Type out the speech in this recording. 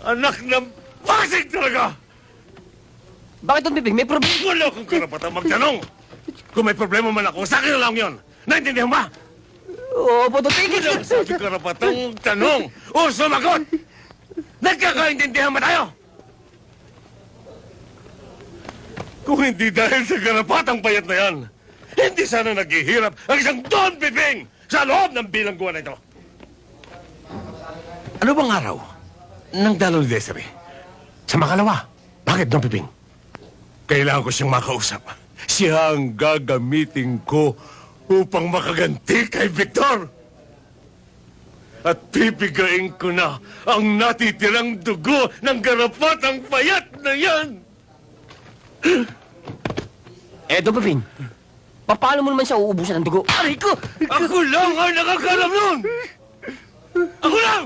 Anak ng pasig talaga! Bakit, Don Piping? May problema? Wala akong karapatang magtanong! Kung may problema man ako, sa akin na lang yun! Naintindihan ba? Opo, Don Piping. Wala akong sabi karapatang tanong o sumagot! Nagkakaintindihan ba tayo? Kung hindi dahil sa karapatang payat na yan, hindi sana naghihirap ang isang Don Piping sa loob ng bilangguan na ito. Ano bang araw ng dalaw ni Desiree? Sa makalawa. Bakit, Don Piping? Kailangan ko siyang makausap. Siya ang gagamitin ko upang makaganti kay Victor. At pipigain ko na ang natitirang dugo ng garapatang payat na yan. Don Piping. Paano mo naman siya uubusan ng dugo? Aray ko! Ako lang ang nakakalam nun! Ako lang!